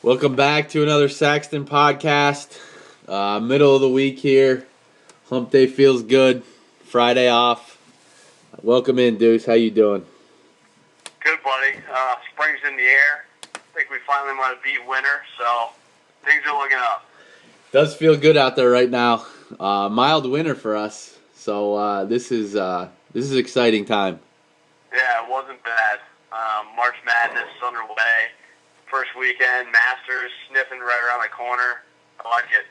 Welcome back to another Saxton podcast. Middle of the week here. Hump day feels good. Friday off. Welcome in, Deuce. How you doing? Good, buddy. Spring's in the air. I think we finally might have beat winter, so things are looking up. Does feel good out there right now. Mild winter for us, so this is exciting time. Yeah, it wasn't bad. March Madness is underway. First weekend, Masters sniffing right around the corner. I like it.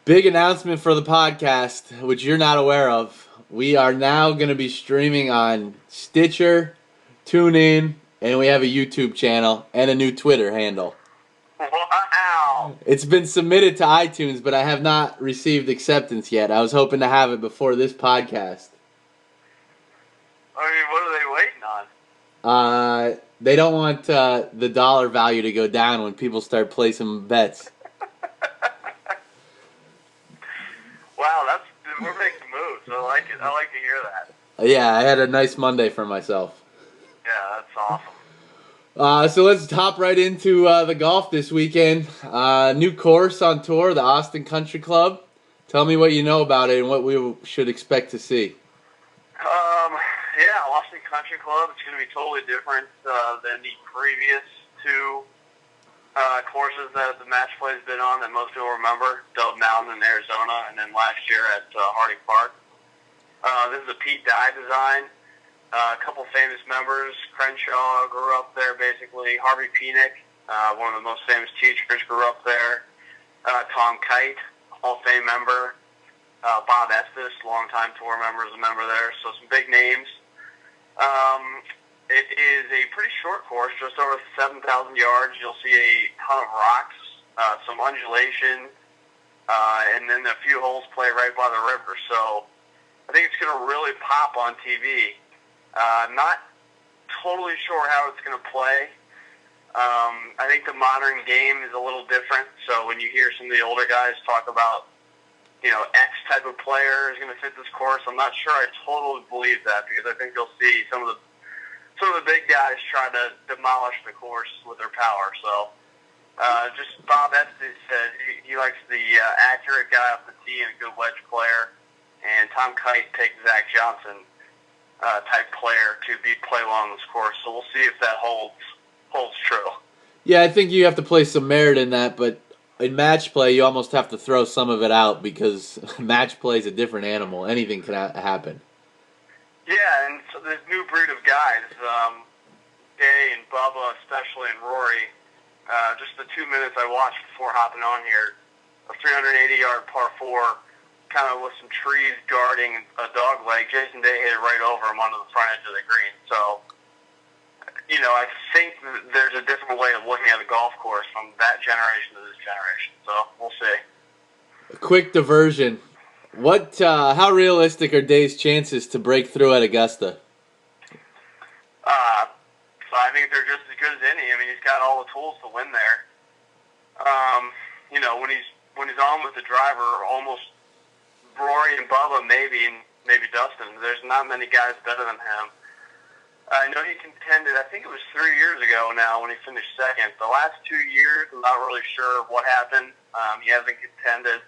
Big announcement for the podcast, which you're not aware of. We are now going to be streaming on Stitcher, TuneIn, and we have a YouTube channel and a new Twitter handle. Wow! It's been submitted to iTunes, but I have not received acceptance yet. I was hoping to have it before this podcast. I mean, what are they waiting on? They don't want the dollar value to go down when people start placing bets. Wow, we're making moves. I like it. I like to hear that. Yeah, I had a nice Monday for myself. Yeah, that's awesome. So let's hop right into the golf this weekend. New course on tour, the Austin Country Club. Tell me what you know about it and what we should expect to see. Yeah, Austin Country Club. It's going to be totally different than the previous two courses that the match play has been on that most people remember. Dove Mountain in Arizona, and then last year at Harding Park. This is a Pete Dye design. A couple famous members. Crenshaw grew up there, basically. Harvey Penick, one of the most famous teachers, grew up there. Tom Kite, Hall of Fame member. Bob Estes, longtime tour member, is a member there. So some big names. It is a pretty short course, just over 7,000 yards. You'll see a ton of rocks, some undulation, and then a few holes play right by the river. So I think it's going to really pop on TV. Not totally sure how it's going to play. I think the modern game is a little different. So when you hear some of the older guys talk about, X type of player is going to fit this course, I'm not sure I totally believe that, because I think you'll see some of the big guys try to demolish the course with their power. So just Bob Estes said he likes the accurate guy off the tee and a good wedge player. And Tom Kite picked Zach Johnson type player to play well on this course. So we'll see if that holds true. Yeah, I think you have to place some merit in that, but in match play, you almost have to throw some of it out because match play is a different animal. Anything can happen. Yeah, and so this new breed of guys, Day and Bubba especially, and Rory, just the 2 minutes I watched before hopping on here, a 380-yard par 4, kind of with some trees guarding a dog leg. Jason Day hit it right over him onto the front edge of the green. So, I think there's a different way of looking at a golf course from that generation to this generation. So we'll see. A quick diversion. How realistic are Day's chances to break through at Augusta? So I think they're just as good as any. I mean, he's got all the tools to win there. When he's on with the driver, almost Rory and Bubba, maybe, and maybe Dustin. There's not many guys better than him. I know he contended, I think it was 3 years ago now when he finished second. The last 2 years, I'm not really sure what happened. He hasn't contended.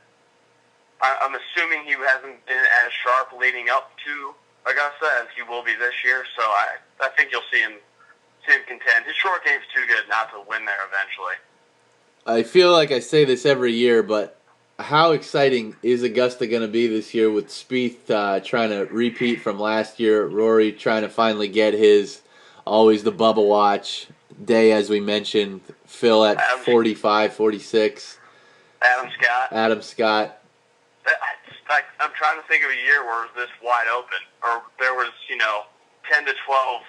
I'm assuming he hasn't been as sharp leading up to Augusta as he will be this year. So I think you'll see him contend. His short game's too good not to win there eventually. I feel like I say this every year, but how exciting is Augusta going to be this year with Spieth trying to repeat from last year, Rory trying to finally get his, always the Bubba watch, Day, as we mentioned, Phil at 45, 46. Adam Scott. I'm trying to think of a year where it was this wide open, or there was, 10 to 12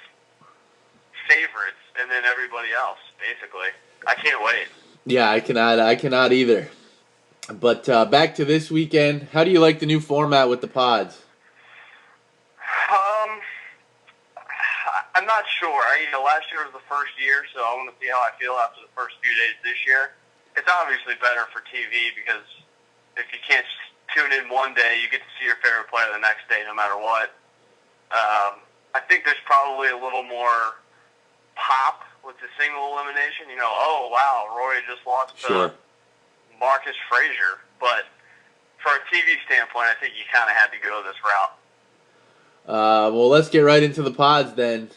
favorites, and then everybody else, basically. I can't wait. Yeah, I cannot either. But back to this weekend, how do you like the new format with the pods? I'm not sure. Last year was the first year, so I want to see how I feel after the first few days this year. It's obviously better for TV because if you can't tune in one day, you get to see your favorite player the next day no matter what. I think there's probably a little more pop with the single elimination, oh wow, Roy just lost Sure. Marcus Frazier. But for a TV standpoint, I think you kind of had to go this route. Well, let's get right into the pods then.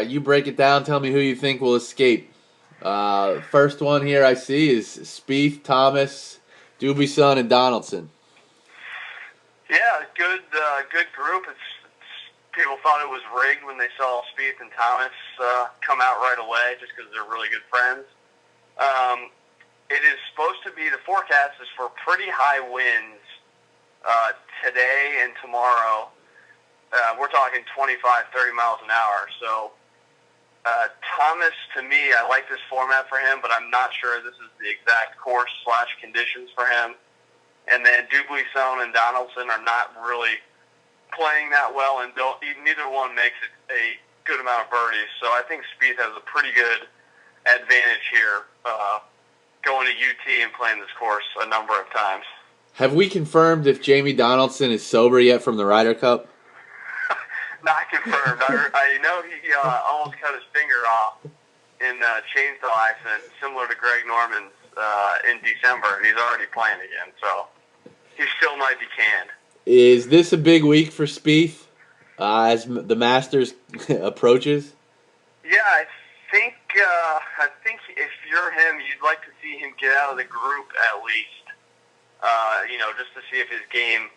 You break it down. Tell me who you think will escape. First one here I see is Spieth, Thomas, Dubuisson, and Donaldson. Yeah, good group. People thought it was rigged when they saw Spieth and Thomas come out right away, just because they're really good friends. It is supposed to be, the forecast is for pretty high winds today and tomorrow. We're talking 25, 30 miles an hour. So Thomas, to me, I like this format for him, but I'm not sure this is the exact course/conditions for him. And then Dubuisson and Donaldson are not really playing that well, and neither one makes it a good amount of birdies. So I think Spieth has a pretty good advantage here going to UT and playing this course a number of times. Have we confirmed if Jamie Donaldson is sober yet from the Ryder Cup? Not confirmed. I know he almost cut his finger off in a chainsaw accident, similar to Greg Norman's in December, and he's already playing again, so he still might be canned. Is this a big week for Spieth as the Masters approaches? Yeah, I think if you're him, you'd like to see him get out of the group at least. Just to see if his game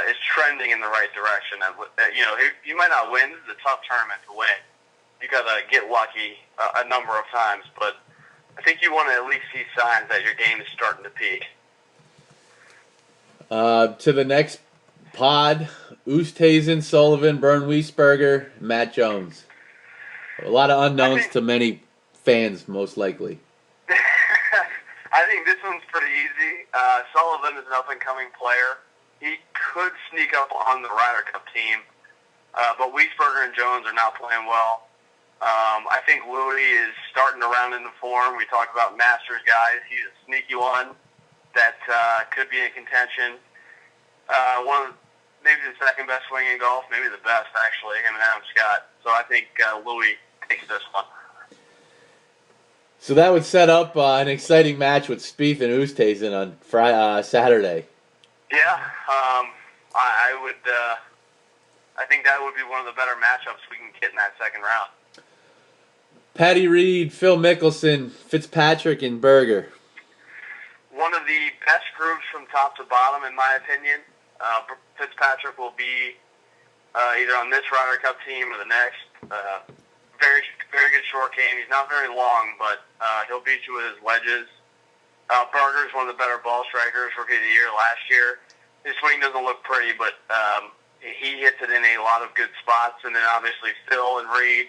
is trending in the right direction. You might not win. This is a tough tournament to win. You got to get lucky a number of times, but I think you want to at least see signs that your game is starting to peak. To the next pod, Oosthuizen, Sullivan, Bern-Wiesberger, Matt Jones. A lot of unknowns to many fans, most likely. I think this one's pretty easy. Sullivan is an up-and-coming player. He could sneak up on the Ryder Cup team, but Wiesberger and Jones are not playing well. I think Louis is starting to round into form. We talked about Masters guys. He's a sneaky one that could be in contention. Maybe the second best swing in golf, maybe the best, actually, him and Adam Scott. So I think Louis takes this one. So that would set up an exciting match with Spieth and Oosthuizen on Saturday. Yeah, I would. I think that would be one of the better matchups we can get in that second round. Patty Reed, Phil Mickelson, Fitzpatrick, and Berger. One of the best groups from top to bottom, in my opinion. Fitzpatrick will be either on this Ryder Cup team or the next. Very, very good short game. He's not very long, but he'll beat you with his wedges. Berger's one of the better ball strikers, rookie of the year last year. His swing doesn't look pretty, but he hits it in a lot of good spots. And then obviously Phil and Reed.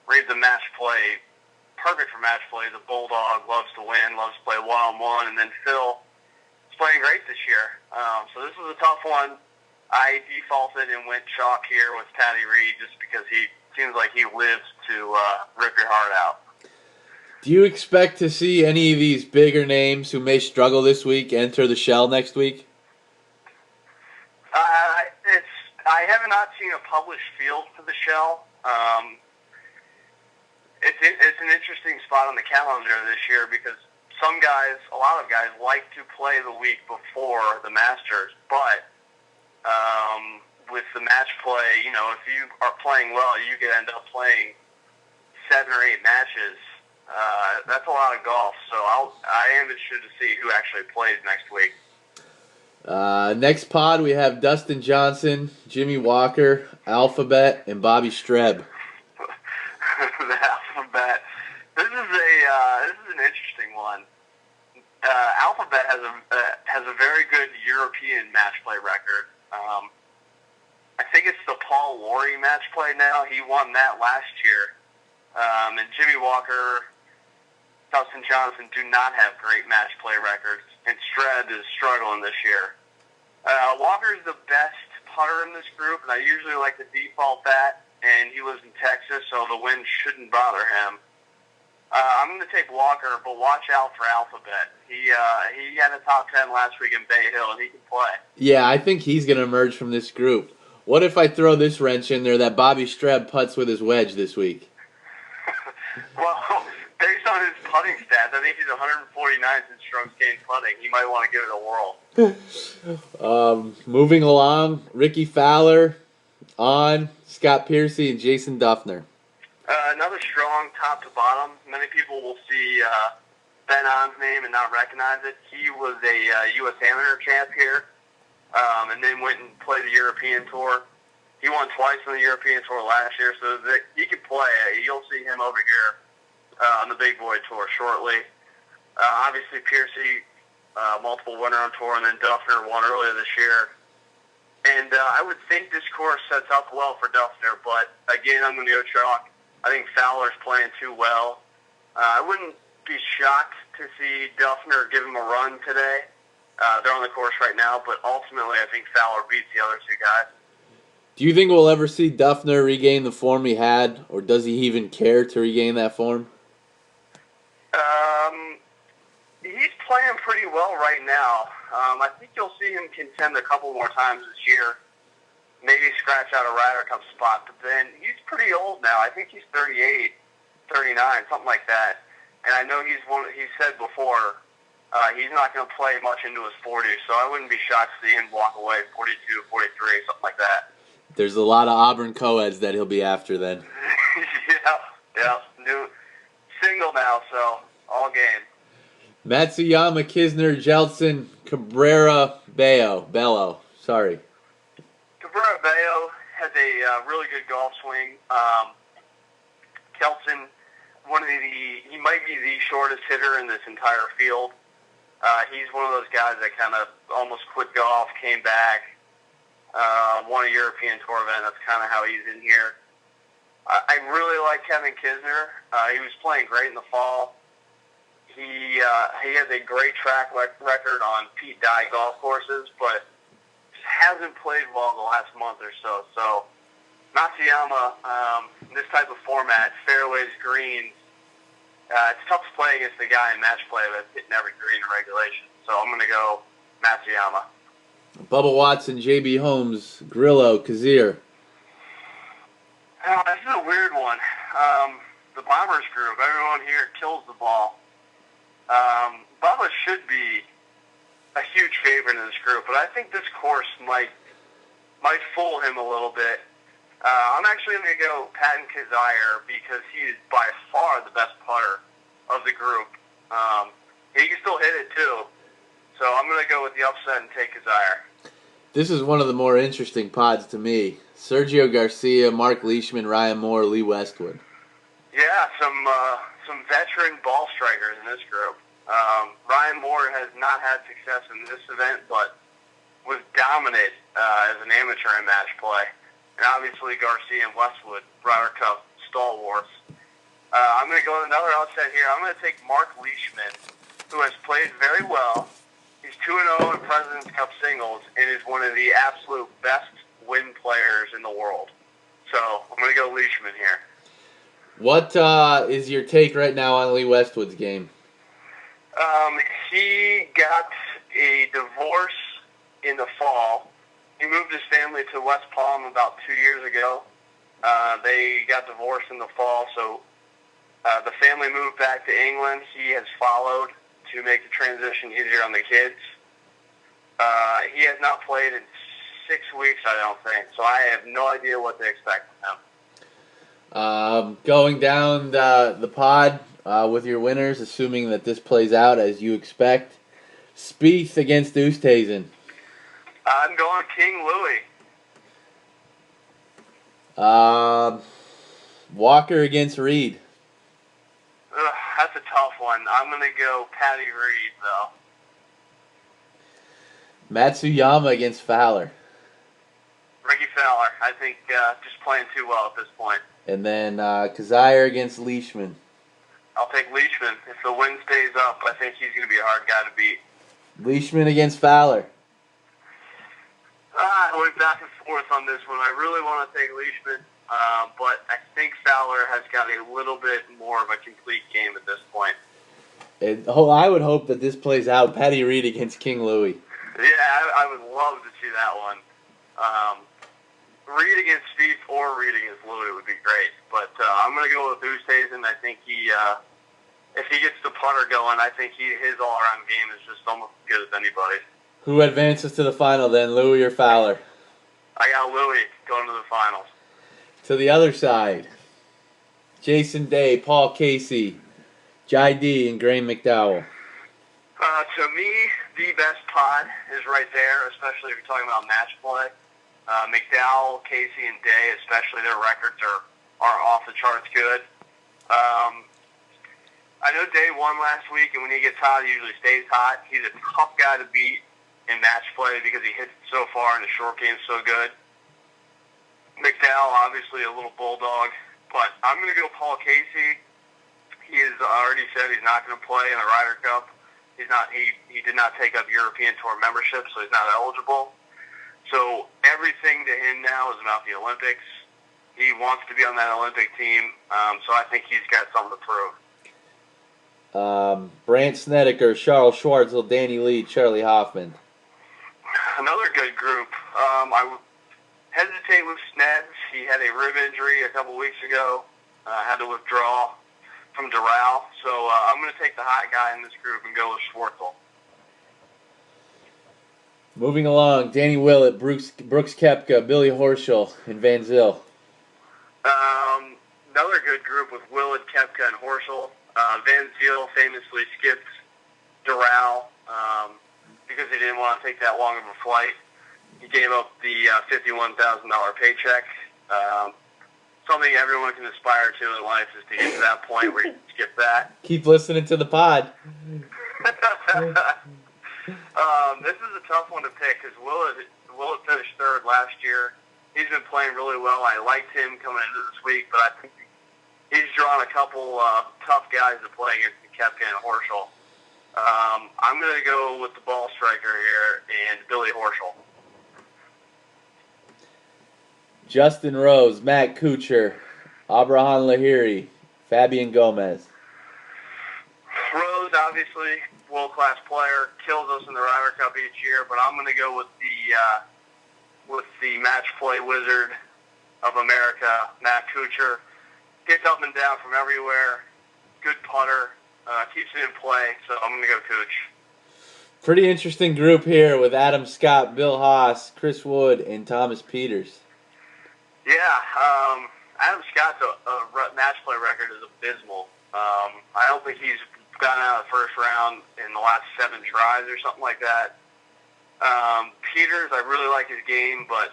Reed's a match play, perfect for match play. The Bulldog loves to win, loves to play one-on-one. And then Phil is playing great this year. So this was a tough one. I defaulted and went chalk here with Patty Reed just because he seems like he lives to rip your heart out. Do you expect to see any of these bigger names who may struggle this week enter the shell next week? I have not seen a published field for the shell. It's an interesting spot on the calendar this year because a lot of guys like to play the week before the Masters, but with the match play, if you are playing well, you could end up playing 7 or 8 matches. That's a lot of golf, so I am interested to see who actually plays next week. Next pod, we have Dustin Johnson, Jimmy Walker, Alphabet, and Bobby Streb. The Alphabet. This is an interesting one. Alphabet has a very good European match play record. I think it's the Paul Lawrie match play now. He won that last year. And Jimmy Walker, Dustin Johnson do not have great match play records, and Streb is struggling this year. Walker's the best putter in this group, and I usually like to default that, and he lives in Texas, so the wind shouldn't bother him. I'm going to take Walker, but watch out for Alphabet. He had a top 10 last week in Bay Hill, and he can play. Yeah, I think he's going to emerge from this group. What if I throw this wrench in there that Bobby Streb putts with his wedge this week? Well, based on his putting stats, I think he's 149th in strokes gained putting. He might want to give it a whirl. Moving along, Ricky Fowler on Scott Piercy and Jason Duffner. Another strong top to bottom. Many people will see Ben On's name and not recognize it. He was a U.S. Amateur champ here, and then went and played the European Tour. He won twice on the European Tour last year, so he could play. You'll see him over here on the Big Boy Tour shortly. Obviously, Piercy, multiple winner on tour, and then Duffner won earlier this year. And I would think this course sets up well for Duffner, but again, I'm going to go chalk. I think Fowler's playing too well. I wouldn't be shocked to see Duffner give him a run today. They're on the course right now, but ultimately I think Fowler beats the other two guys. Do you think we'll ever see Duffner regain the form he had, or does he even care to regain that form? He's playing pretty well right now. I think you'll see him contend a couple more times this year. Maybe scratch out a Ryder Cup spot, but then he's pretty old now. I think he's 38, 39, something like that. And I know he said before he's not going to play much into his 40s, so I wouldn't be shocked to see him walk away 42, 43, something like that. There's a lot of Auburn co-eds that he'll be after then. Yeah. New single now, so all game. Matsuyama, Kisner, Jeltsin, Cabrera, Bello. Sorry. Cabrera Bello has a really good golf swing. Kelton, he might be the shortest hitter in this entire field. He's one of those guys that kind of almost quit golf, came back, won a European Tour event. That's kind of how he's in here. I really like Kevin Kisner. He was playing great in the fall. He has a great track record on Pete Dye golf courses, but hasn't played well the last month or so. So Matsuyama, this type of format, fairways, greens, it's tough to play against the guy in match play that's hitting every green in regulation. So I'm going to go Matsuyama. Bubba Watson, J.B. Holmes, Grillo, Kazir. This is a weird one. The Bombers group, everyone here kills the ball. Bubba should be a huge favorite in this group, but I think this course might fool him a little bit. I'm actually going to go Patton Kizzire because he is by far the best putter of the group. He can still hit it too, so I'm going to go with the upset and take Kizzire. This is one of the more interesting pods to me. Sergio Garcia, Mark Leishman, Ryan Moore, Lee Westwood. Yeah, some veteran ball strikers in this group. Ryan Moore has not had success in this event, but was dominant as an amateur in match play. And obviously Garcia and Westwood, Ryder Cup stalwarts. I'm going to go with another upset here. I'm going to take Mark Leishman, who has played very well. He's 2-0 in President's Cup singles and is one of the absolute best win players in the world. So I'm going to go Leishman here. What is your take right now on Lee Westwood's game? He got a divorce in the fall. He moved his family to West Palm about 2 years ago. They got divorced in the fall, so the family moved back to England. He has followed to make the transition easier on the kids. He has not played in 6 weeks, I don't think, so I have no idea what to expect from him. Going down the pod with your winners, assuming that this plays out as you expect. Spieth against Oosthuizen. I'm going King Louis. Walker against Reed. That's a tough one. I'm going to go Patty Reed, though. Matsuyama against Fowler. Ricky Fowler. I think just playing too well at this point. And then Kazire against Leishman. I'll take Leishman. If the wind stays up, I think he's going to be a hard guy to beat. Leishman against Fowler. I went back and forth on this one. I really want to take Leishman, but I think Fowler has got a little bit more of a complete game at this point. I would hope that this plays out. Patty Reed against King Louis. Yeah, I would love to see that one. Reed against Spieth or Reed against Louis would be great, but But I'm going to go with Oosthuizen. I think if he gets the putter going, I think his all-around game is just almost as good as anybody's. Who advances to the final then, Louis or Fowler? I got Louis going to the finals. To the other side, Jason Day, Paul Casey, Jai D, and Graham McDowell. To me, the best pod is right there, especially if you're talking about match play. McDowell, Casey, and Day, especially their records are off the charts good. I know Day won last week, and when he gets hot, he usually stays hot. He's a tough guy to beat in match play because he hits so far and the short game is so good. McDowell, obviously a little bulldog, but I'm going to go Paul Casey. He has already said he's not going to play in the Ryder Cup. He's not. He did not take up European Tour membership, so he's not eligible. So everything to him now is about the Olympics. He wants to be on that Olympic team, so I think he's got something to prove. Brant Snedeker, Charles Schwartzel, Danny Lee, Charlie Hoffman. Another good group. I would hesitate with Sneds. He had a rib injury a couple weeks ago. Had to withdraw from Doral. So I'm going to take the hot guy in this group and go with Schwartzel. Moving along, Danny Willett, Brooks Koepka, Billy Horschel, and Van Zyl. Another good group with Willett, Koepka, and Horschel. Van Zyl famously skipped Doral because he didn't want to take that long of a flight. He gave up the $51,000 paycheck. Something everyone can aspire to in life is to get to that point where you can skip that. Keep listening to the pod. This is a tough one to pick because Willett finished third last year. He's been playing really well. I liked him coming into this week, but I think he's drawn a couple tough guys to play against Koepka and Horschel. I'm going to go with the ball striker here and Billy Horschel. Justin Rose, Matt Kuchar, Abraham Lahiri, Fabian Gomez. Rose, obviously, world-class player, kills us in the Ryder Cup each year, but I'm going to go with the match play wizard of America, Matt Kuchar. Gets up and down from everywhere, good putter, keeps it in play, so I'm going to go Cooch. Pretty interesting group here with Adam Scott, Bill Haas, Chris Wood, and Thomas Peters. Yeah, Adam Scott's match play record is abysmal. I don't think he's gotten out of the first round in the last 7 tries or something like that. Peters, I really like his game, but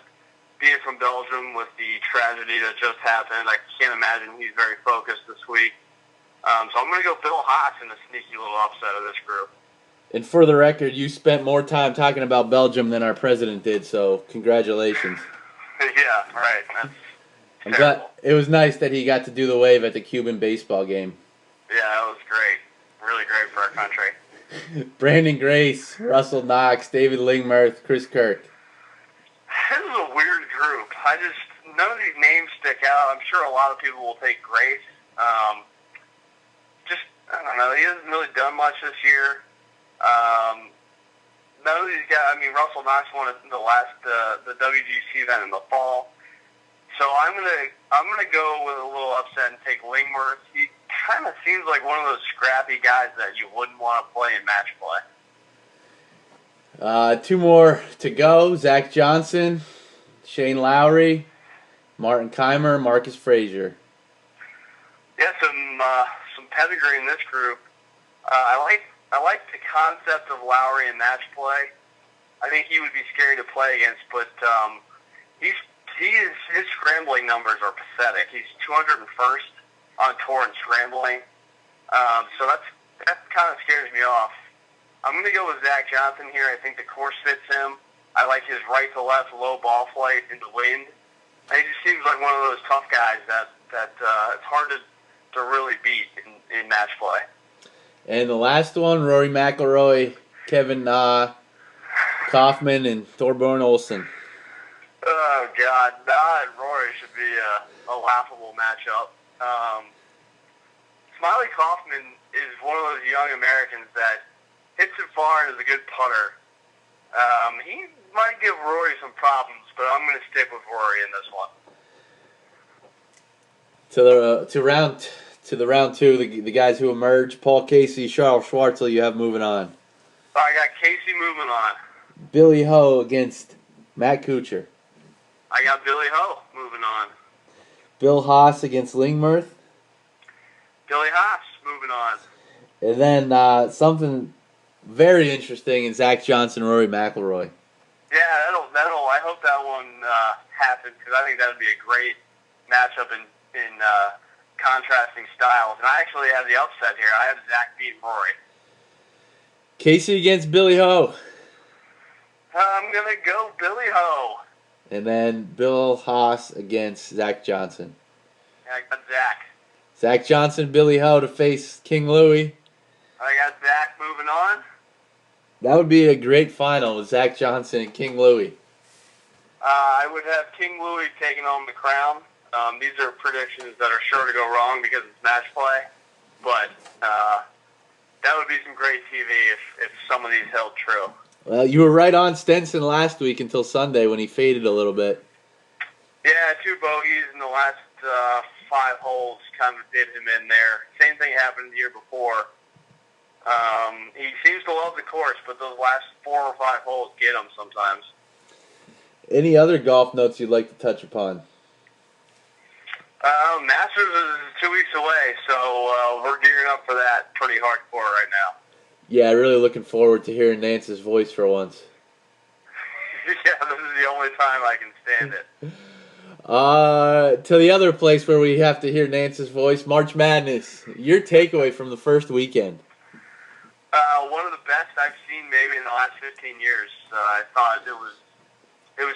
being from Belgium with the tragedy that just happened, I can't imagine he's very focused this week. So I'm going to go Bill Haas in a sneaky little upset of this group. And for the record, you spent more time talking about Belgium than our president did, so congratulations. Yeah, right. I'm glad it was nice that he got to do the wave at the Cuban baseball game. Yeah, that was great. Really great for our country. Brandon Grace, Russell Knox, David Lingmerth, Chris Kirk. This is a weird group. None of these names stick out. I'm sure a lot of people will take Grace. I don't know. He hasn't really done much this year. None of these guys. I mean, Russell Knox won the WGC event in the fall. So I'm gonna go with a little upset and take Lingmerth. He kind of seems like one of those scrappy guys that you wouldn't want to play in match play. 2 more to go. Zach Johnson, Shane Lowry, Martin Keimer, Marcus Frazier. Yeah, some pedigree in this group. I like the concept of Lowry in match play. I think he would be scary to play against, but his scrambling numbers are pathetic. He's 201st on tour in scrambling, so that kind of scares me off. I'm going to go with Zach Johnson here. I think the course fits him. I like his right to left low ball flight in the wind. He just seems like one of those tough guys that it's hard to really beat in match play. And the last one, Rory McIlroy, Kevin Na, Kaufman, and Thorborn Olsen. Oh, God. Na and Rory should be a laughable matchup. Smiley Kaufman is one of those young Americans that hits it far and is a good putter. He might give Rory some problems, but I'm going to stick with Rory in this one. To the round two, the guys who emerge: Paul Casey, Charles Schwartzel. You have moving on. I got Casey moving on. Billy Ho against Matt Kuchar. I got Billy Ho moving on. Bill Haas against Lingmerth. Billy Haas moving on. And then something very interesting in Zach Johnson, Rory McIlroy. Yeah, that'll. I hope that one happens because I think that would be a great matchup in contrasting styles. And I actually have the upset here. I have Zach beating Rory. Casey against Billy Ho. I'm gonna go Billy Ho. And then Bill Haas against Zach Johnson. I got Zach. Zach Johnson, Billy Ho to face King Louie. I got Zach moving on. That would be a great final with Zach Johnson and King Louie. I would have King Louie taking home the crown. These are predictions that are sure to go wrong because it's match play. But that would be some great TV if some of these held true. Well, you were right on Stenson last week until Sunday when he faded a little bit. Yeah, 2 bogeys in the last 5 holes kind of did him in there. Same thing happened the year before. He seems to love the course, but those last 4 or 5 holes get him sometimes. Any other golf notes you'd like to touch upon? Masters is 2 weeks away, so we're gearing up for that pretty hardcore right now. Yeah, really looking forward to hearing Nance's voice for once. Yeah, this is the only time I can stand it. To the other place where we have to hear Nance's voice, March Madness. Your takeaway from the first weekend? One of the best I've seen maybe in the last 15 years. I thought it was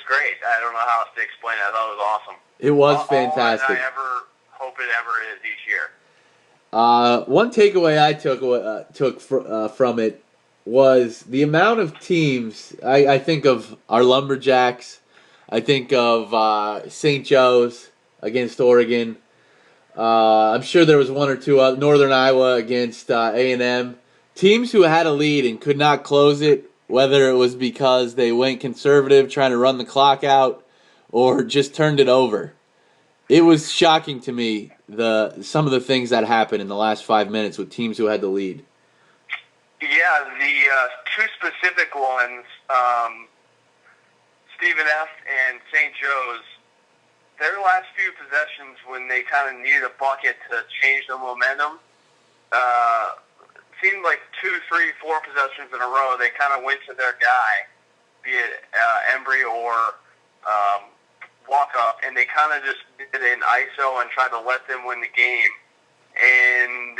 great. I don't know how else to explain it. I thought it was awesome. It was fantastic. All I ever hope it ever is each year. One takeaway I took from it was the amount of teams. I think of our Lumberjacks. I think of St. Joe's against Oregon. I'm sure there was 1 or 2 Northern Iowa against A&M. Teams who had a lead and could not close it, whether it was because they went conservative trying to run the clock out or just turned it over. It was shocking to me some of the things that happened in the last 5 minutes with teams who had the lead. Yeah, the 2 specific ones, Stephen F. and St. Joe's, their last few possessions when they kind of needed a bucket to change the momentum, seemed like 2, 3, 4 possessions in a row, they kind of went to their guy, be it Embry or walk up, and they kind of just did an ISO and tried to let them win the game, and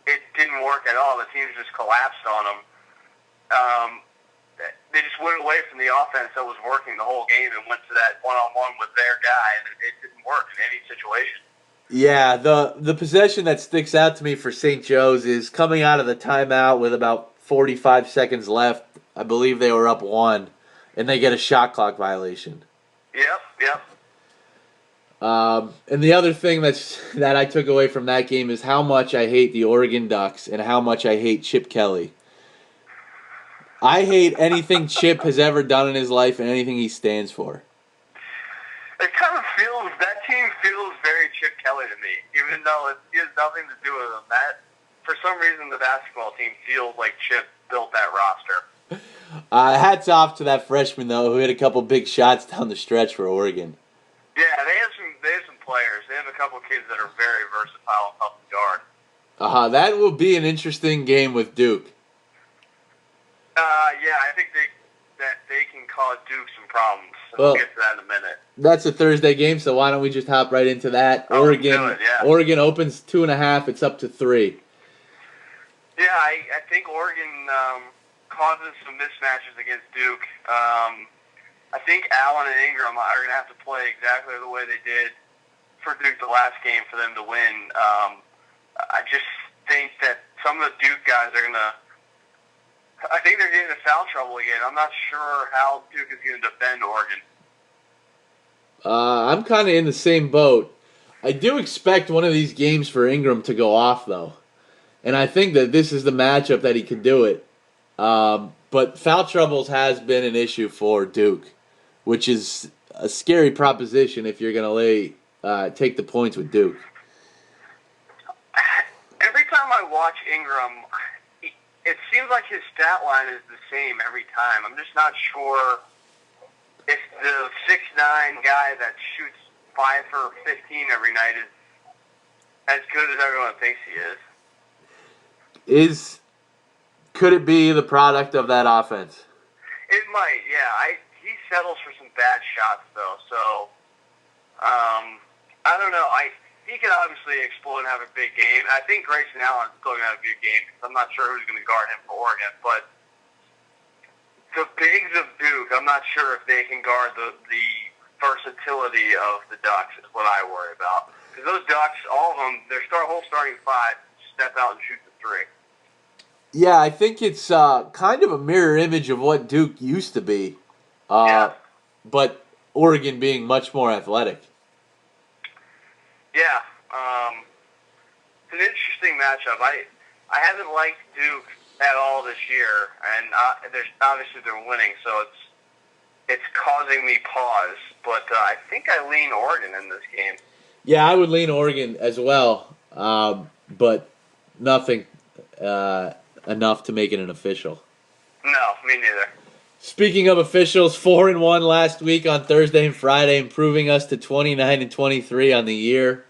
it didn't work at all. The teams just collapsed on them. They just went away from the offense that was working the whole game and went to that one-on-one with their guy, and it didn't work in any situation. Yeah, the possession that sticks out to me for St. Joe's is coming out of the timeout with about 45 seconds left. I believe they were up 1, and they get a shot clock violation. Yep. And the other thing that I took away from that game is how much I hate the Oregon Ducks and how much I hate Chip Kelly. I hate anything Chip has ever done in his life and anything he stands for. It kind of that team feels very Chip Kelly to me, even though it has nothing to do with him. For some reason, the basketball team feels like Chip built that roster. Hats off to that freshman, though, who hit a couple big shots down the stretch for Oregon. Yeah, they have some players. They have a couple of kids that are very versatile and tough to guard. That will be an interesting game with Duke. Yeah, I think that they can cause Duke some problems. We'll get to that in a minute. That's a Thursday game, so why don't we just hop right into that? Oregon opens 2.5. It's up to 3. Yeah, I think Oregon causes some mismatches against Duke. I think Allen and Ingram are going to have to play exactly the way they did for Duke the last game for them to win. I just think that some of the Duke guys are going to I think they're getting into foul trouble again. I'm not sure how Duke is going to defend Oregon. I'm kind of in the same boat. I do expect one of these games for Ingram to go off, though. And I think that this is the matchup that he could do it. But foul troubles has been an issue for Duke, which is a scary proposition if you're going to take the points with Duke. I watch Ingram, it seems like his stat line is the same every time. I'm just not sure if the 6'9" guy that shoots 5 for 15 every night is as good as everyone thinks he is. Could it be the product of that offense? It might, yeah. He settles for some bad shots, though. So, I don't know. He could obviously explode and have a big game. I think Grayson Allen's still going to have a good game because I'm not sure who's going to guard him for Oregon. But the bigs of Duke, I'm not sure if they can guard the versatility of the Ducks is what I worry about. Because those Ducks, all of them, their whole starting five step out and shoot the three. Yeah, I think it's kind of a mirror image of what Duke used to be. Yeah. But Oregon being much more athletic. Yeah. It's an interesting matchup. I haven't liked Duke at all this year, and obviously they're winning, so it's causing me pause. But I think I lean Oregon in this game. Yeah, I would lean Oregon as well, but nothing enough to make it an official. No, me neither. Speaking of officials, 4-1 last week on Thursday and Friday, improving us to 29-23 on the year.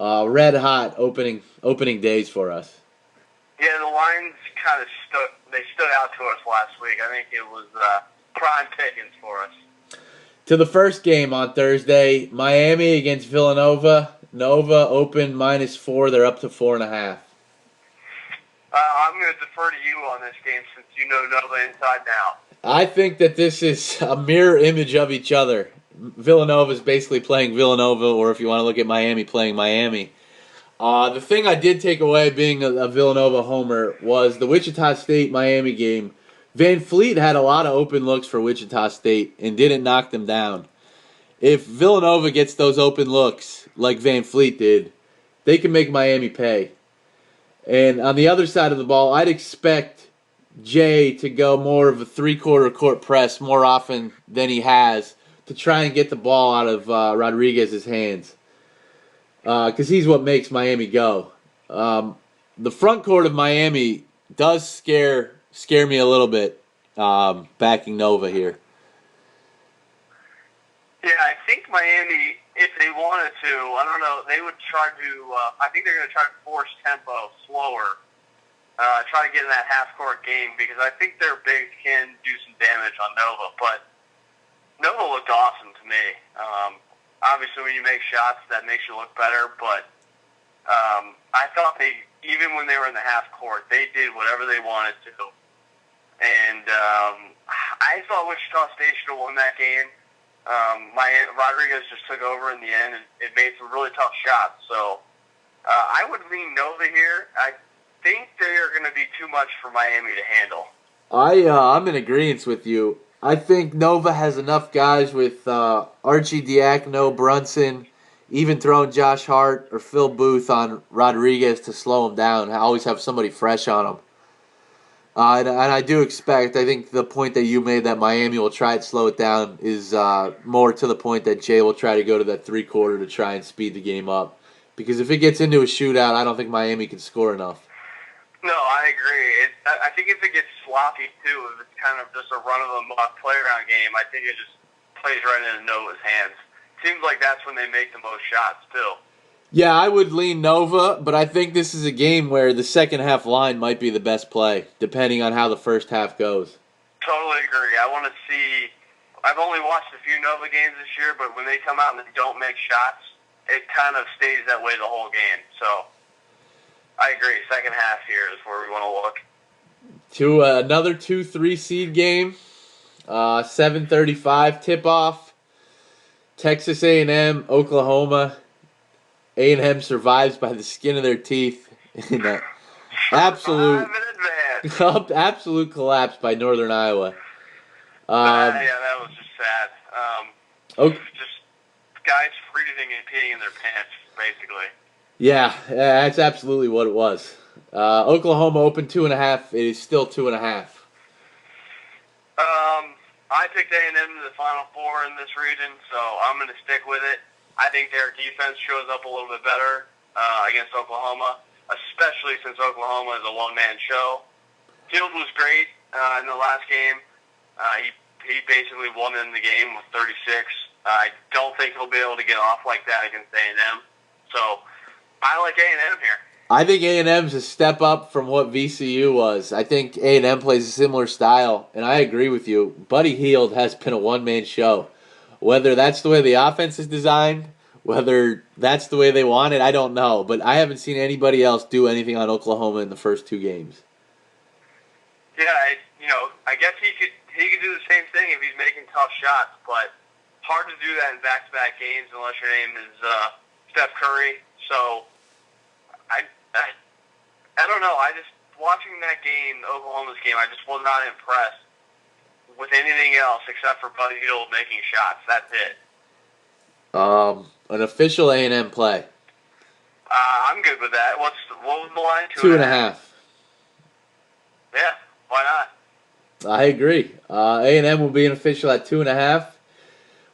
Red hot opening days for us. Yeah, the lines kind of stood out to us last week. I think it was prime pickings for us. To the first game on Thursday, Miami against Villanova. Nova opened -4. They're up to 4.5. I'm going to defer to you on this game since you know Nova inside now. I think that this is a mirror image of each other. Villanova is basically playing Villanova, or if you want to look at Miami, playing Miami. The thing I did take away being a Villanova homer was the Wichita State-Miami game. Van Fleet had a lot of open looks for Wichita State and didn't knock them down. If Villanova gets those open looks like Van Fleet did, they can make Miami pay. And on the other side of the ball, I'd expect Jay to go more of a three-quarter court press more often than he has to try and get the ball out of Rodriguez's hands. Because he's what makes Miami go. The front court of Miami does scare me a little bit, backing Nova here. Yeah, I think Miami, if they wanted to, I don't know, they would try to, I think they're going to try to force tempo slower, try to get in that half-court game, because I think their bigs can do some damage on Nova, but Nova looked awesome to me. Obviously, when you make shots, that makes you look better, but I thought even when they were in the half-court, they did whatever they wanted to. And I thought Wichita State should have won that game. Rodriguez just took over in the end, and it made some really tough shots. So I would lean Nova here. I think they are going to be too much for Miami to handle. I'm in agreement with you. I think Nova has enough guys with Archie Diacono, Brunson, even throwing Josh Hart or Phil Booth on Rodriguez to slow him down. I always have somebody fresh on him. And I do expect, I think the point that you made that Miami will try to slow it down is more to the point that Jay will try to go to that three-quarter to try and speed the game up. Because if it gets into a shootout, I don't think Miami can score enough. No, I agree. I think if it gets sloppy, too, if it's kind of just a run-of-the-muck play-around game, I think it just plays right into Nova's hands. Seems like that's when they make the most shots, too. Yeah, I would lean Nova, but I think this is a game where the second half line might be the best play, depending on how the first half goes. Totally agree. I want to see. I've only watched a few Nova games this year, but when they come out and they don't make shots, it kind of stays that way the whole game. So I agree. Second half here is where we want to look. To another 2-3 seed game, 7:35 tip-off. Texas A&M, Oklahoma. A&M survives by the skin of their teeth in an absolute collapse by Northern Iowa. Yeah, that was just sad. Just guys freezing and peeing in their pants, basically. Yeah, that's absolutely what it was. Oklahoma opened 2.5. It is still 2.5. I picked A&M to the Final Four in this region, so I'm going to stick with it. I think their defense shows up a little bit better against Oklahoma, especially since Oklahoma is a one-man show. Field was great in the last game. He basically won in the game with 36. I don't think he'll be able to get off like that against A&M. So I like A&M here. I think A&M's a step up from what VCU was. I think A&M plays a similar style, and I agree with you. Buddy Hield has been a one-man show. Whether that's the way the offense is designed, whether that's the way they want it, I don't know. But I haven't seen anybody else do anything on Oklahoma in the first two games. Yeah, I guess he could do the same thing if he's making tough shots, but hard to do that in back-to-back games unless your name is Steph Curry. So I don't know. Watching that game, Oklahoma's game, I just was not impressed with anything else except for Buddy Hield making shots. That's it. An official A&M play. I'm good with that. What was the line? 2.5. Yeah, why not? I agree. A&M will be an official at 2.5.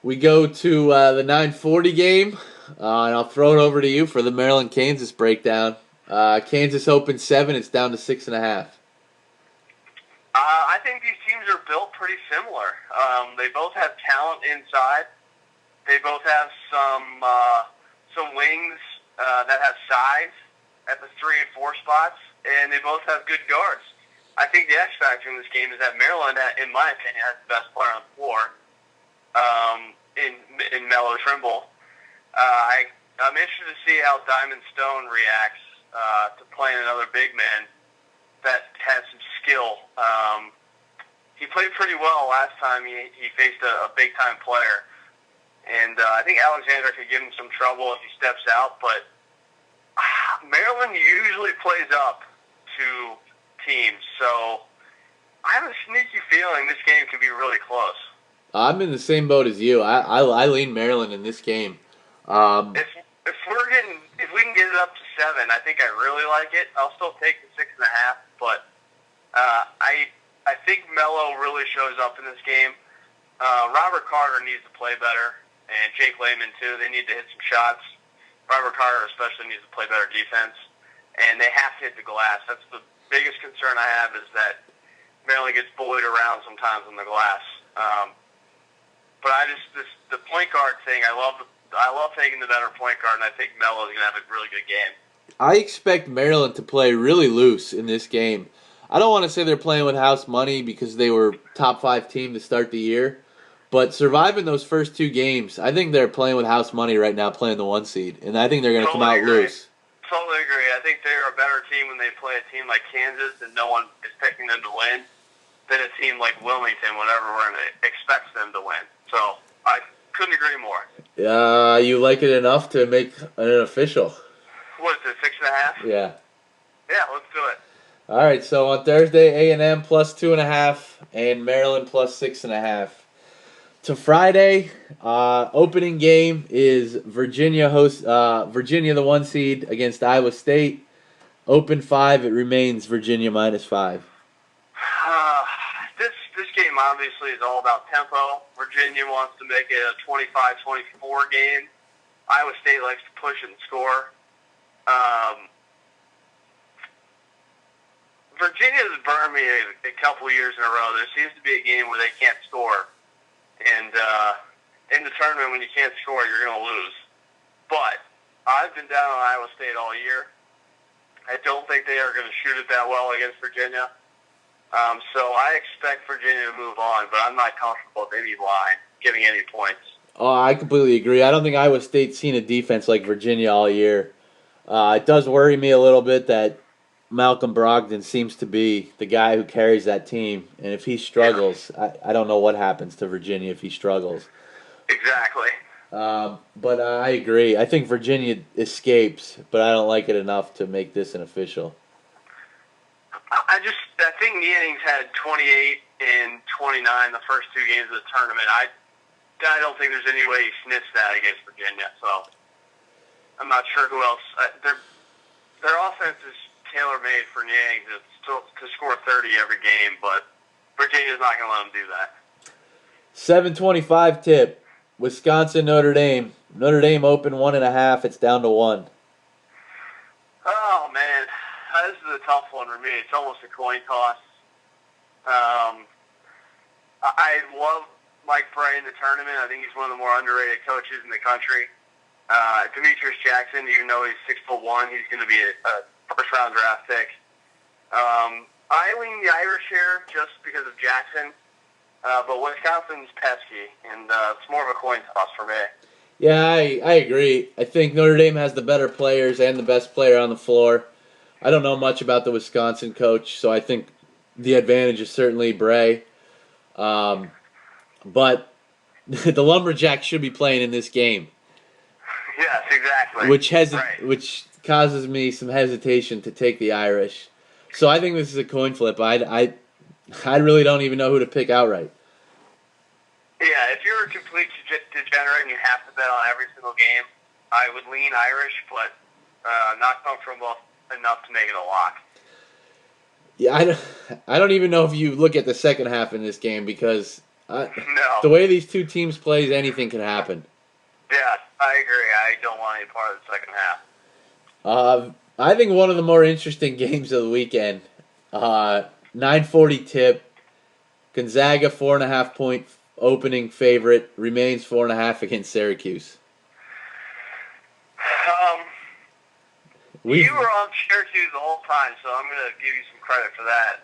We go to the 9:40 game, and I'll throw it over to you for the Maryland-Kansas breakdown. Kansas opened 7. It's down to 6.5. I think these teams are built pretty similar. They both have talent inside. They both have some wings that have size at the 3 and 4 spots, and they both have good guards. I think the X factor in this game is that Maryland, in my opinion, has the best player on the floor in Melo Trimble. I'm interested to see how Diamond Stone reacts to playing another big man that has some skill. He played pretty well last time he faced a big-time player. And I think Alexander could give him some trouble if he steps out. But Maryland usually plays up to teams. So I have a sneaky feeling this game could be really close. I'm in the same boat as you. I lean Maryland in this game. If we can get it up to 7, I think I really like it. I'll still take the 6.5, but I think Melo really shows up in this game. Robert Carter needs to play better, and Jake Layman too. They need to hit some shots. Robert Carter especially needs to play better defense, and they have to hit the glass. That's the biggest concern I have, is that Maryland gets bullied around sometimes on the glass. But the point guard thing, I love taking the better point guard, and I think Melo is going to have a really good game. I expect Maryland to play really loose in this game. I don't want to say they're playing with house money because they were top 5 team to start the year, but surviving those first 2 games, I think they're playing with house money right now, playing the 1 seed, and I think they're going to come out loose. Totally agree. I think they're a better team when they play a team like Kansas and no one is picking them to win than a team like Wilmington when everyone expects them to win. So I couldn't agree more. You like it enough to make an official? What is it, 6.5? Yeah. Yeah, let's do it. All right, so on Thursday, A&M plus 2.5 and Maryland plus 6.5. To Friday, opening game is Virginia the 1 seed against Iowa State. Open 5, it remains Virginia minus 5. This game obviously is all about tempo. Virginia wants to make it a 25-24 game. Iowa State likes to push and score. Virginia has burned me a couple years in a row. There seems to be a game where they can't score. And in the tournament, when you can't score, you're going to lose. But I've been down on Iowa State all year. I don't think they are going to shoot it that well against Virginia. So I expect Virginia to move on, but I'm not comfortable with any line giving any points. Oh, I completely agree. I don't think Iowa State's seen a defense like Virginia all year. It does worry me a little bit that Malcolm Brogdon seems to be the guy who carries that team, and if he struggles, I don't know what happens to Virginia if he struggles. Exactly. But I agree. I think Virginia escapes, but I don't like it enough to make this an official. I think Nianning's had 28 and 29 the first 2 games of the tournament. I don't think there's any way he sniffs that against Virginia. So I'm not sure who else. Their offense is tailor-made for Niang to score 30 every game, but Virginia's not going to let him do that. 7:25 tip. Wisconsin, Notre Dame. Notre Dame open 1.5. It's down to 1. Oh, man. tough one for me. It's almost a coin toss. I love Mike Bray in the tournament. I think he's one of the more underrated coaches in the country. Demetrius Jackson, even though he's 6'1", he's going to be a first-round draft pick. I lean the Irish here just because of Jackson, but Wisconsin's pesky, and it's more of a coin toss for me. Yeah, I agree. I think Notre Dame has the better players and the best player on the floor. I don't know much about the Wisconsin coach, so I think the advantage is certainly Bray. But the Lumberjacks should be playing in this game. Yes, exactly. Which causes me some hesitation to take the Irish. So I think this is a coin flip. I really don't even know who to pick outright. Yeah, if you're a complete degenerate and you have to bet on every single game, I would lean Irish, but not comfortable enough to make it a lock. Yeah, I don't even know if you look at the second half in this game because No. The way these two teams play, anything can happen. Yeah, I agree. I don't want any part of the second half. I think one of the more interesting games of the weekend, 9:40 tip, Gonzaga 4.5 point opening favorite, remains 4.5 against Syracuse. You were on Syracuse the whole time, so I'm going to give you some credit for that.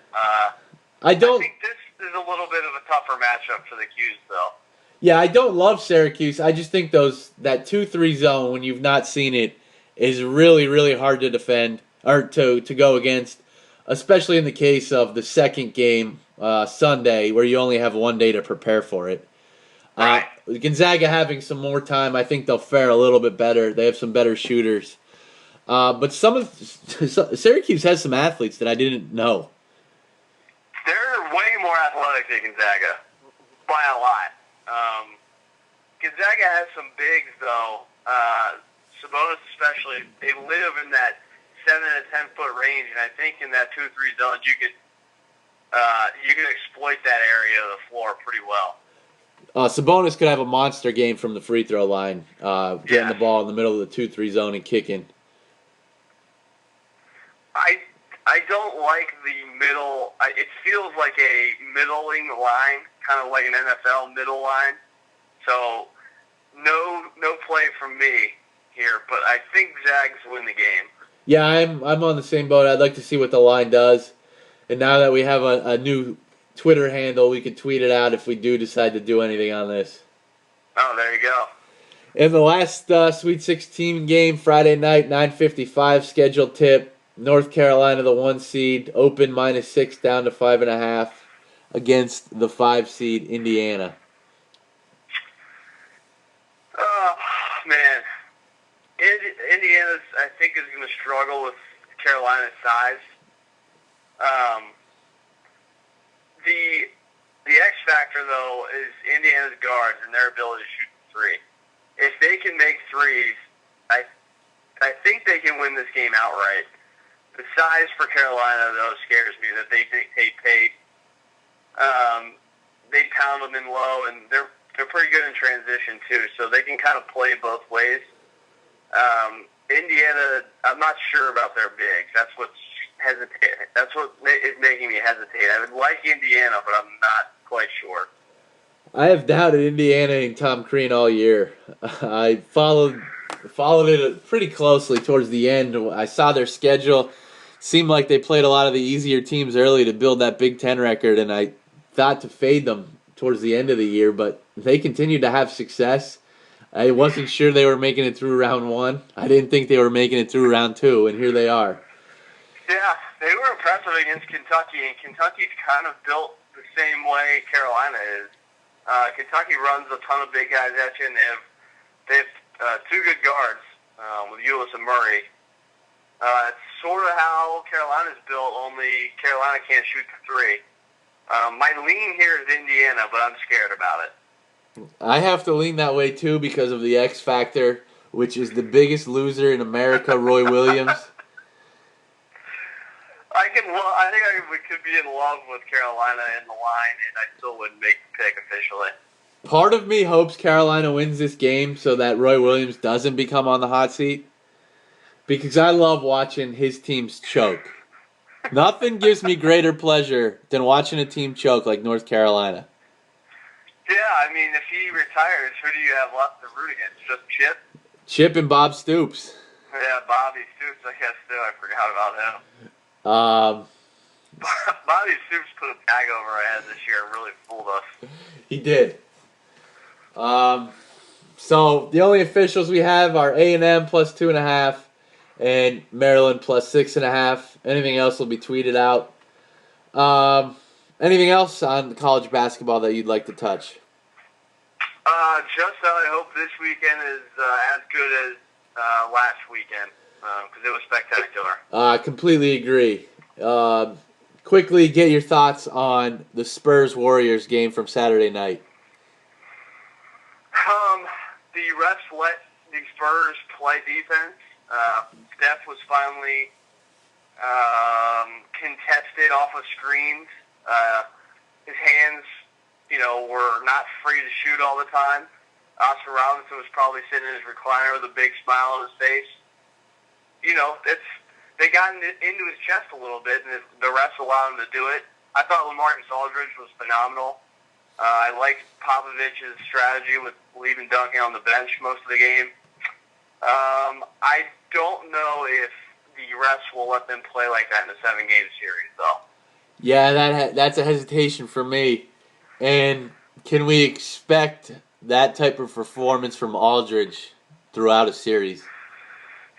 I think this is a little bit of a tougher matchup for the Qs, though. Yeah, I don't love Syracuse. I just think that 2-3 zone, when you've not seen it, is really, really hard to defend or to go against, especially in the case of the second game Sunday, where you only have 1 day to prepare for it. Right. Gonzaga having some more time, I think they'll fare a little bit better. They have some better shooters. But Syracuse has some athletes that I didn't know. They're way more athletic than Gonzaga, by a lot. Gonzaga has some bigs, though. Sabonis especially. They live in that 7 to 10 foot range, and I think in that 2-3 zone, you can exploit that area of the floor pretty well. Sabonis could have a monster game from the free throw line, getting the ball in the middle of the 2-3 zone and kicking. I don't like the middle. It feels like a middling line, kind of like an NFL middle line. So no play from me here, but I think Zags win the game. Yeah, I'm on the same boat. I'd like to see what the line does. And now that we have a new Twitter handle, we can tweet it out if we do decide to do anything on this. Oh, there you go. In the last Sweet 16 game, Friday night, 9:55 scheduled tip. North Carolina, the 1 seed, open -6 down to 5.5 against the 5 seed Indiana. Oh, man. Indiana, I think, is going to struggle with Carolina's size. The X factor, though, is Indiana's guards and their ability to shoot the three. If they can make threes, I think they can win this game outright. The size for Carolina, though, scares me that they dictate pace. They pound them in low, and they're pretty good in transition, too, so they can kind of play both ways. Indiana, I'm not sure about their bigs. That's what is making me hesitate. I would like Indiana, but I'm not quite sure. I have doubted Indiana and Tom Crean all year. I followed it pretty closely towards the end. I saw their schedule. Seemed like they played a lot of the easier teams early to build that Big Ten record, and I thought to fade them towards the end of the year, but they continued to have success. I wasn't sure they were making it through round 1. I didn't think they were making it through round 2, and here they are. Yeah, they were impressive against Kentucky, and Kentucky's kind of built the same way Carolina is. Kentucky runs a ton of big guys at you, and they have 2 good guards with Ulis and Murray. It's sort of how Carolina's built, only Carolina can't shoot the three. My lean here is Indiana, but I'm scared about it. I have to lean that way too because of the X factor, which is the biggest loser in America, Roy Williams. I think I could be in love with Carolina in the line, and I still wouldn't make the pick officially. Part of me hopes Carolina wins this game so that Roy Williams doesn't become on the hot seat, because I love watching his teams choke. Nothing gives me greater pleasure than watching a team choke like North Carolina. Yeah, I mean, if he retires, who do you have left to root against? Just Chip? Chip and Bob Stoops. Yeah, Bobby Stoops, I guess, too. I forgot about him. Um, Bobby Stoops put a bag over our head this year and really fooled us. He did. So the only officials we have are A&M plus 2.5 and Maryland plus 6.5. Anything else will be tweeted out. Anything else on college basketball that you'd like to touch? Just that I hope this weekend is as good as last weekend because it was spectacular. Completely agree. Quickly get your thoughts on the Spurs-Warriors game from Saturday night. The refs let the Spurs play defense. Steph was finally contested off of screens. His hands, were not free to shoot all the time. Oscar Robinson was probably sitting in his recliner with a big smile on his face. They got into his chest a little bit, and the refs allowed him to do it. I thought LaMarcus Aldridge was phenomenal. I liked Popovich's strategy with leaving Duncan on the bench most of the game. I don't know if the refs will let them play like that in a 7-game series, though. Yeah, that's a hesitation for me. And can we expect that type of performance from Aldridge throughout a series?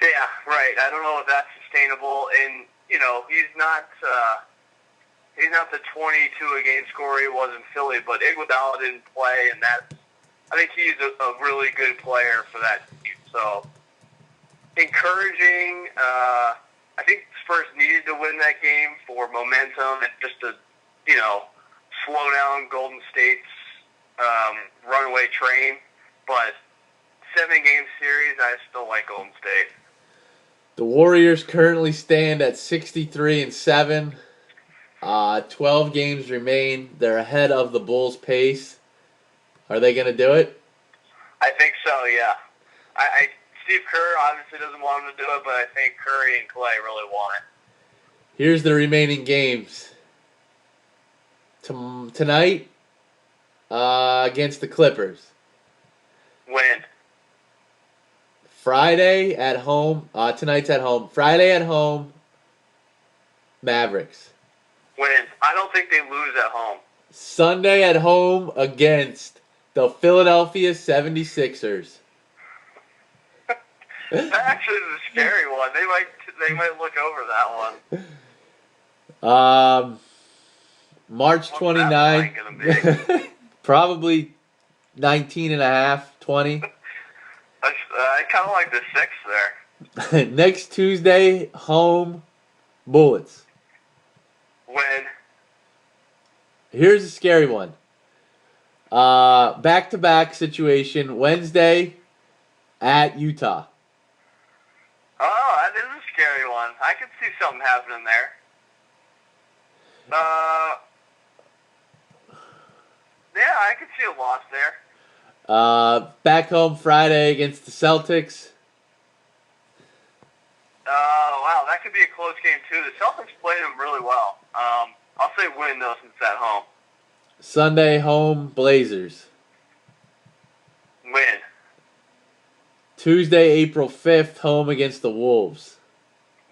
Yeah, right. I don't know if that's sustainable. And, he's not the 22 a game scorer he was in Philly, but Iguodala didn't play, and I think he's a really good player for that team. So, encouraging. I think Spurs needed to win that game for momentum and just to, slow down Golden State's runaway train. But 7-game series, I still like Golden State. The Warriors currently stand at 63-7. 12 games remain. They're ahead of the Bulls' pace. Are they going to do it? I think so, yeah. Steve Kerr obviously doesn't want him to do it, but I think Curry and Clay really want it. Here's the remaining games. Tonight, against the Clippers. Win. Friday at home. Tonight's at home. Friday at home, Mavericks. Win. I don't think they lose at home. Sunday at home against the Philadelphia 76ers. That actually is a scary one. They might look over that one. March 29th. Probably 19.5, 20. I kind of like the 6 there. Next Tuesday, home, Bullets. Win. Here's a scary one. Back-to-back situation. Wednesday at Utah. Oh, that is a scary one. I could see something happening there. Yeah, I could see a loss there. Back home Friday against the Celtics. Wow, that could be a close game, too. The Celtics played them really well. I'll say win, though, since it's at home. Sunday, home, Blazers. Win. Tuesday, April 5th, home against the Wolves.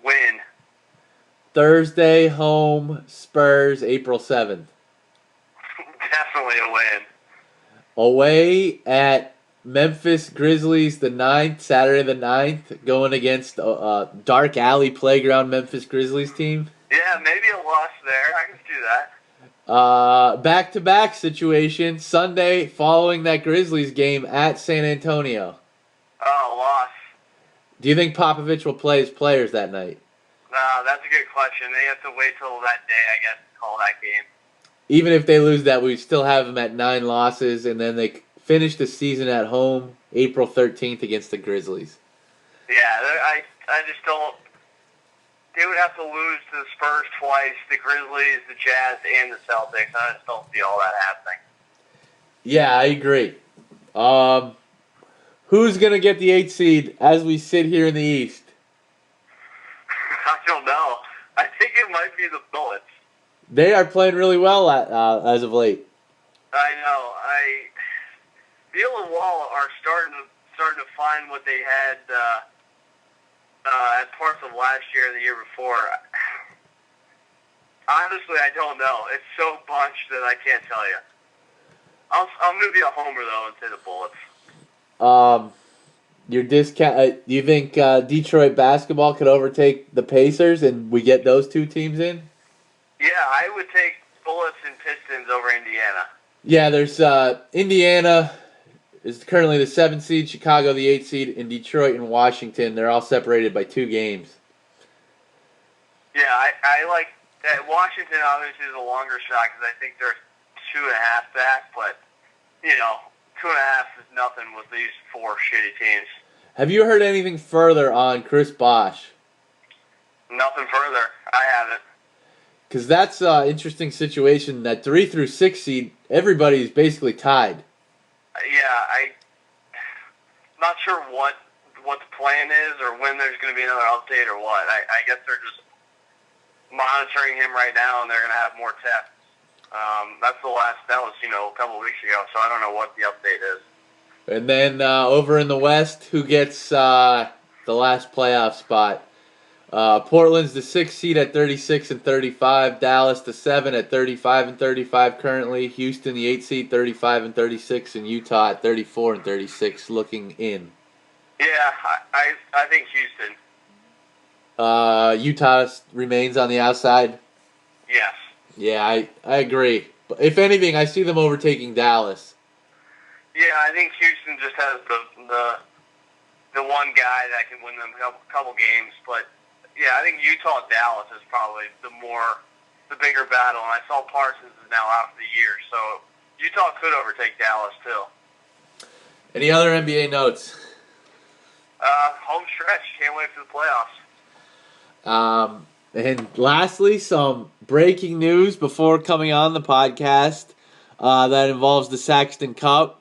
Win. Thursday, home, Spurs, April 7th. Definitely a win. Away at Memphis Grizzlies the 9th, Saturday the 9th, going against Dark Alley Playground Memphis Grizzlies team. Yeah, maybe a loss there. I can see that. Back-to-back situation, Sunday following that Grizzlies game at San Antonio. Oh, loss. Do you think Popovich will play his players that night? That's a good question. They have to wait till that day, I guess, to call that game. Even if they lose that, we still have them at 9 losses, and then they finish the season at home April 13th against the Grizzlies. Yeah, I just don't. They would have to lose to the Spurs twice, the Grizzlies, the Jazz, and the Celtics. I just don't see all that happening. Yeah, I agree. Who's going to get the 8th seed as we sit here in the East? I don't know. I think it might be the Bullets. They are playing really well as of late. I know. Beal and Wall are starting to find what they had at parts of last year and the year before. Honestly, I don't know. It's so bunched that I can't tell you. I'm going to be a homer, though, and say the Bullets. Your discount. Do you think Detroit basketball could overtake the Pacers and we get those two teams in? Yeah, I would take Bullets and Pistons over Indiana. Yeah, there's Indiana is currently the 7th seed, Chicago the 8th seed, and Detroit and Washington. They're all separated by 2 games. Yeah, I like that. Washington obviously is a longer shot because I think they're 2.5 back, but 2.5 is nothing with these 4 shitty teams. Have you heard anything further on Chris Bosh? Nothing further. I haven't. Because that's an interesting situation. That 3 through 6 seed, everybody's basically tied. Yeah, I'm not sure what the plan is or when there's going to be another update or what. I guess they're just monitoring him right now, and they're going to have more tests. That was a couple of weeks ago, so I don't know what the update is. And then over in the West, who gets the last playoff spot? Portland's the 6th seed at 36 and 35. Dallas the 7 at 35 and 35 currently. Houston the 8th seed 35 and 36, and Utah at 34 and 36 looking in. Yeah, I think Houston. Utah remains on the outside. Yes. Yeah, I agree. But if anything, I see them overtaking Dallas. Yeah, I think Houston just has the one guy that can win them a couple games, but yeah, I think Utah-Dallas is probably the bigger battle, and I saw Parsons is now out for the year, so Utah could overtake Dallas too. Any other NBA notes? Home stretch. Can't wait for the playoffs. And lastly, some breaking news before coming on the podcast that involves the Saxton Cup.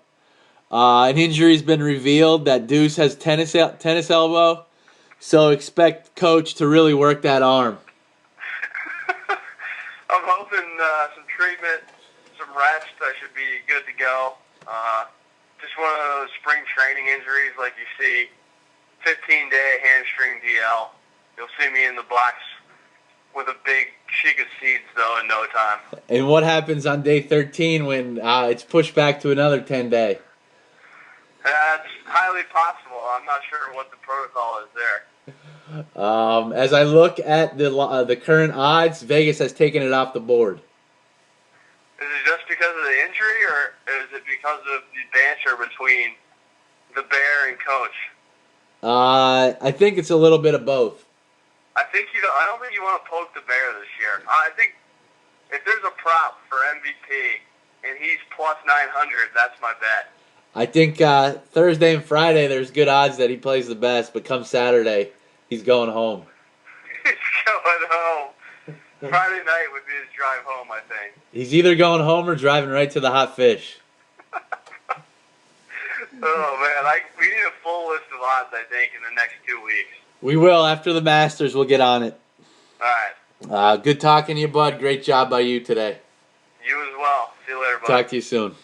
An injury has been revealed that Deuce has tennis elbow, so expect Coach to really work that arm. I'm hoping some treatment, some rest. I should be good to go. Just one of those spring training injuries like you see. 15-day hamstring DL. You'll see me in the box with a big sheet of seeds, though, in no time. And what happens on day 13 when it's pushed back to another 10-day? That's highly possible. I'm not sure what the protocol is there. As I look at the current odds, Vegas has taken it off the board. Is it just because of the injury, or is it because of the banter between the Bear and Coach? I think it's a little bit of both. I don't think you want to poke the Bear this year. I think if there's a prop for MVP and he's plus 900, that's my bet. I think Thursday and Friday there's good odds that he plays the best, but come Saturday, he's going home. He's going home. Friday night would be his drive home, I think. He's either going home or driving right to the hot fish. Oh, man. We need a full list of odds, I think, in the next 2 weeks. We will. After the Masters, we'll get on it. All right. Good talking to you, bud. Great job by you today. You as well. See you later, bud. Talk to you soon.